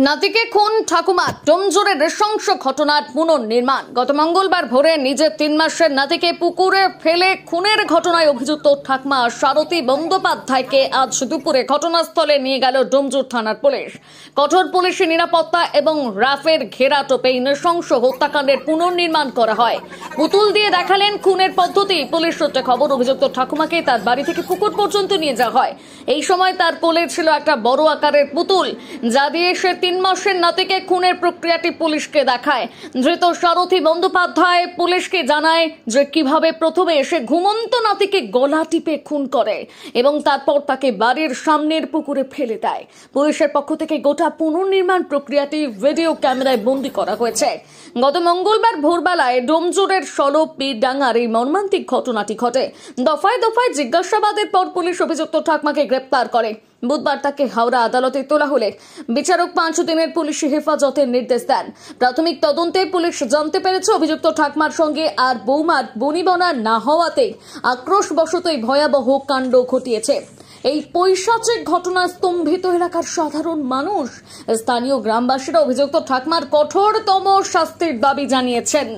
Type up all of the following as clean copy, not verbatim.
নাতিকে খুন ঠাকুমার ডোমজুড়ে নৃশংস ঘটনার পুনর্নির্মাণ। গত মঙ্গলবার ভোরে নিজের 3 মাসের নাতিকে পুকুরে ফেলে খুনের ঘটনায় অভিযুক্ত ঠাকুমা সারথী বন্দ্যোপাধ্যায়কে আজ দুপুরে ঘটনাস্থলে নিয়ে গেল ডোমজুর থানার পুলিশ। কঠোর পুলিশি নিরাপত্তা এবং রাফের ঘেরাটোপে নৃশংস হত্যাকাণ্ডের পুনর্নির্মাণ করা হয়। পুতুল দিয়ে দেখালেন খুনের পদ্ধতি। পুলিশ সূত্রে খবর, অভিযুক্ত ঠাকুমাকে তার বাড়ি থেকে পুকুর পর্যন্ত নিয়ে যাওয়া হয়। এই সময় তার কোলে ছিল একটা বড় আকারের পুতুল, যা দিয়ে সে 3 মাসের নাতিকে খুনের প্রক্রিয়াটি পুলিশকে দেখায়। ধৃত সারথী বন্দ্যোপাধ্যায় পুলিশকে জানায় যে কিভাবে প্রথমে এসে ঘুমন্ত নাতিকে গলা টিপে খুন করে এবং তারপর তাকে বাড়ির সামনের পুকুরে ফেলে দেয়। পুলিশের পক্ষ থেকে গোটা পুনর্নির্মাণ প্রক্রিয়াটি ভিডিও ক্যামেরায় বন্দী করা হয়েছে। গত মঙ্গলবার ভোরবেলায় ডোমজুরের সলপীডাঙ্গার এই মর্মান্তিক ঘটনাটি ঘটে। দফায় দফায় জিজ্ঞাসাবাদের পর পুলিশ অভিযুক্ত ঠাকুমাকে গ্রেপ্তার করে। বুধবার তাকে হাওড়া আদালতে তোলা হলে বিচারক 5 দিনের পুলিশি হেফাজতের নির্দেশ দেন। প্রাথমিক তদন্তে পুলিশ জানতে পেরেছে অভিযুক্ত ঠাকুমার সঙ্গে আর বৌমার বনিবনা না হওয়াতে আক্রোশবশতই ভয়াবহ কাণ্ড ঘটিয়েছে। এই পৈশাচিক ঘটনা স্তম্ভিত এলাকার সাধারণ মানুষ। স্থানীয় গ্রামবাসীরা অভিযুক্ত ঠাকুমার কঠোরতম শাস্তির দাবি জানিয়েছেন।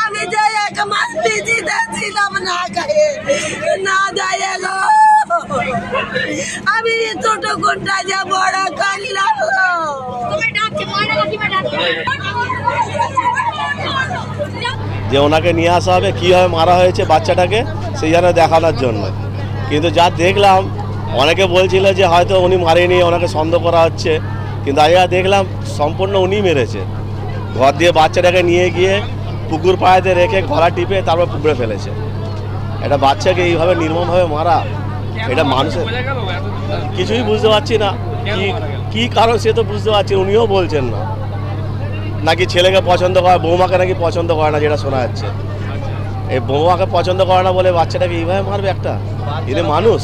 আমি যে 1 মাস পিজিতে ছিলাম না গায়ে না যায় গো, আমি ছোটকুনটা যে বড় করলাম। যে ওনাকে নিয়ে আসা হবে, কীভাবে মারা হয়েছে বাচ্চাটাকে সেই জন্য দেখানোর জন্য। কিন্তু যা দেখলাম, অনেকে বলছিল যে হয়তো উনি মারেনি, ওনাকে সন্দেহ করা হচ্ছে, কিন্তু আজ দেখলাম সম্পূর্ণ উনি মেরেছে। ঘর দিয়ে বাচ্চাটাকে নিয়ে গিয়ে পুকুর পাড়াতে রেখে গলা টিপে তারপর পুকুরে ফেলেছে। একটা বাচ্চাকে এইভাবে নির্মমভাবে মারা, এটা মানুষের কিছুই বুঝতে পারছি না কি কারণ, সে তো বুঝতে পারছি, উনিও বলছেন না। নাকি ছেলেকে পছন্দ করে, বৌমাকে নাকি পছন্দ করে না, যেটা শোনা যাচ্ছে। এই বৌমাকে পছন্দ করে না বলে বাচ্চাটাকে এইভাবে মারবে একটা? এদের মানুষ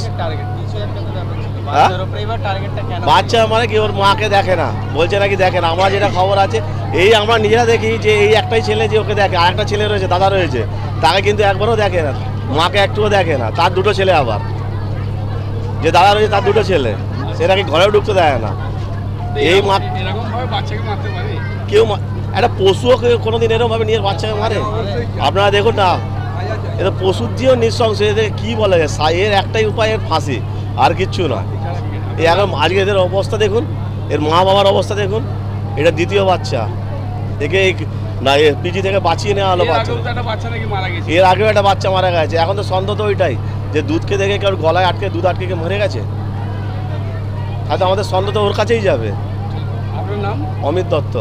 বাচ্চা মানে কি ওর মাকে দেখে না, বলছে নাকি দেখে না। আমার যেটা খবর আছে, এই আমরা নিজেরা দেখি যে এই একটাই ছেলে যে ওকে দেখে, আর একটা ছেলে রয়েছে, দাদা রয়েছে, তাকে কিন্তু একবারও দেখে না, মাকে একটুও দেখে না। তার 2টো ছেলে, আবার যে দাদা রয়েছে তার 2টো ছেলে, সে নাকি ঘরেও ঢুকতে দেয় না। এই মা কেউ একটা পশুও কোনোদিন এরকমভাবে নিয়ে বাচ্চাকে মারে? আপনারা দেখুন না, এটা পশুর দিয়েও নৃশংস। এদের কী বলা যায়, এর একটাই উপায়, এর ফাঁসি, আর কিচ্ছু না। এই এখন আজকে এদের অবস্থা দেখুন, এর মা বাবার অবস্থা দেখুন। এটা 2য় বাচ্চা, একে না পিজি থেকে বাঁচিয়ে নেওয়া হলো বাচ্চা। এর আগেও একটা বাচ্চা মারা গেছে। এখন তো সন্দেহ তো ওইটাই যে দুধকে দেখে কেউ গলায় আটকে দুধ আটকে মরে গেছে। হয়তো আমাদের সন্দেহ তো ওর কাছেই যাবে। আপনার নাম? অমিত দত্ত।